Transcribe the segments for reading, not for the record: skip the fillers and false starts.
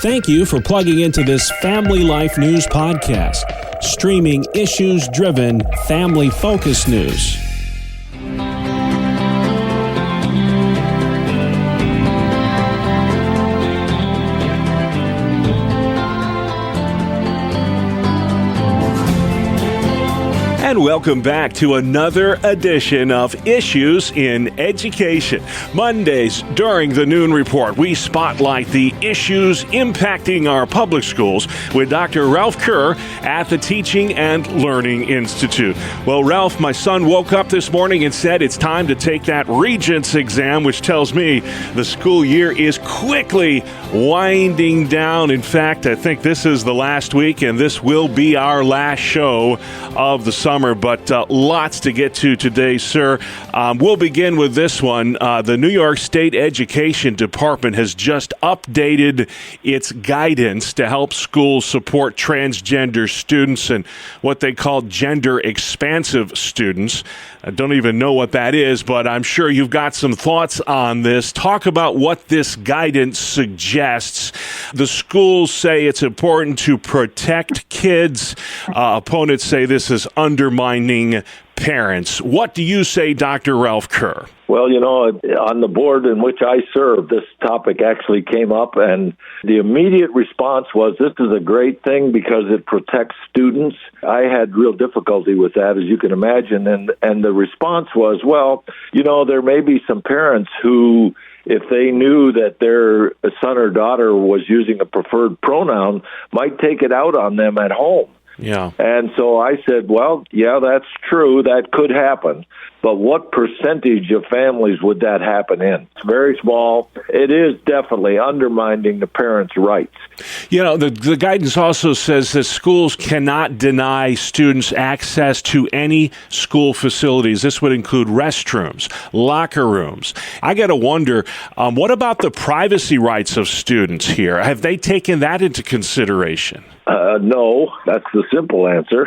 Thank you for plugging into this Family Life News podcast, streaming issues-driven, family-focused news. And welcome back to another edition of Issues in Education. Mondays during the Noon Report, we spotlight the issues impacting our public schools with Dr. Ralph Kerr at the Teaching and Learning Institute. Well, Ralph, my son woke up this morning and said it's time to take that Regents exam, which tells me the school year is quickly winding down. In fact, I think this is the last week, and this will be our last show of the summer. But lots to get to today, sir. We'll begin with this one. The New York State Education Department has just updated its guidance to help schools support transgender students and what they call gender-expansive students. I don't even know what that is, but I'm sure you've got some thoughts on this. Talk about what this guidance suggests. The schools say it's important to protect kids. Opponents say this is undermining parents. What do you say, Dr. Ralph Kerr? Well, on the board in which I serve, this topic actually came up, and the immediate response was, this is a great thing because it protects students. I had real difficulty with that, as you can imagine, and the response was, well, there may be some parents who, if they knew that their son or daughter was using a preferred pronoun, might take it out on them at home. Yeah. And so I said, well, yeah, that's true. That could happen. But what percentage of families would that happen in? It's very small. It is definitely undermining the parents' rights. The guidance also says that schools cannot deny students access to any school facilities. This would include restrooms, locker rooms. I got to wonder, what about the privacy rights of students here? Have they taken that into consideration? No, that's the simple answer.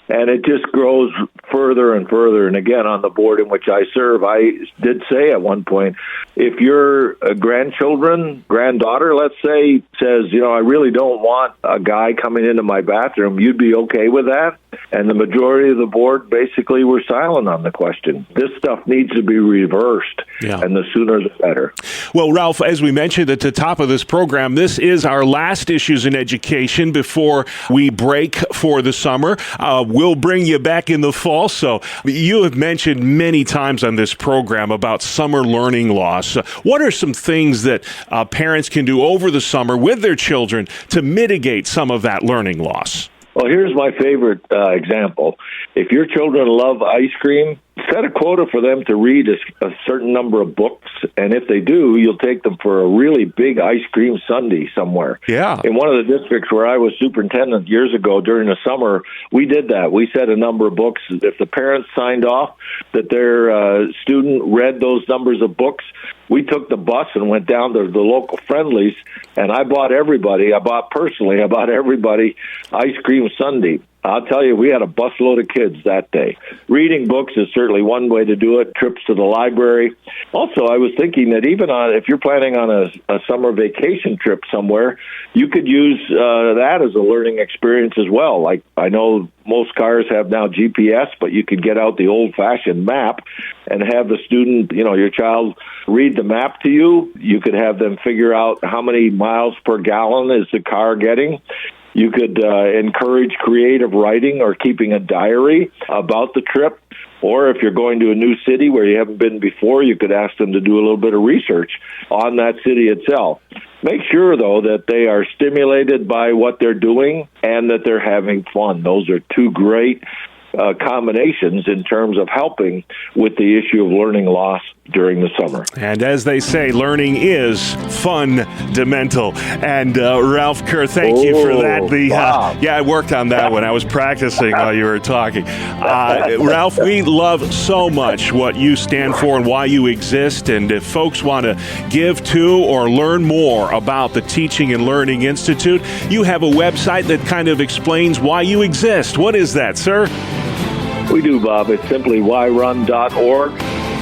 And it just grows further and further. And again, on the board in which I serve, I did say at one point, if your granddaughter, let's say, says, I really don't want a guy coming into my bathroom, you'd be okay with that? And the majority of the board basically were silent on the question. This stuff needs to be reversed, and the sooner the better. Well, Ralph, as we mentioned at the top of this program, this is our last Issues in Education before we break for the summer. We'll bring you back in the fall. So you have mentioned many times on this program about summer learning loss. What are some things that parents can do over the summer with their children to mitigate some of that learning loss? Well, here's my favorite example. If your children love ice cream, set a quota for them to read a certain number of books, and if they do, you'll take them for a really big ice cream sundae somewhere. Yeah. In one of the districts where I was superintendent years ago during the summer, we did that. We set a number of books. If the parents signed off that their student read those numbers of books, we took the bus and went down to the local Friendlies, and I bought everybody ice cream sundae. I'll tell you, we had a busload of kids that day. Reading books is certainly one way to do it, trips to the library. Also, I was thinking that even if you're planning on a summer vacation trip somewhere, you could use that as a learning experience as well. Like, I know most cars have now GPS, but you could get out the old-fashioned map and have the student, your child, read the map to you. You could have them figure out how many miles per gallon is the car getting. You could encourage creative writing or keeping a diary about the trip. Or if you're going to a new city where you haven't been before, you could ask them to do a little bit of research on that city itself. Make sure, though, that they are stimulated by what they're doing and that they're having fun. Those are two great combinations in terms of helping with the issue of learning loss during the summer. And as they say, learning is fundamental. And Ralph Kerr, thank you for that. I worked on that when I was practicing while you were talking. Ralph, we love so much what you stand for and why you exist. And if folks want to give to or learn more about the Teaching and Learning Institute, you have a website that kind of explains why you exist. What is that, sir? We do, Bob. It's simply whyrun.org.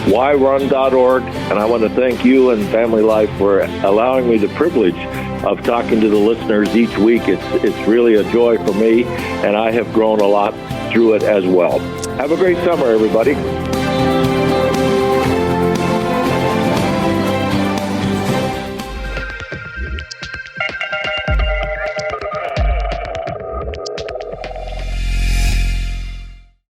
whyrun.org, and I want to thank you and Family Life for allowing me the privilege of talking to the listeners each week. It's really a joy for me, and I have grown a lot through it as well. Have a great summer, everybody.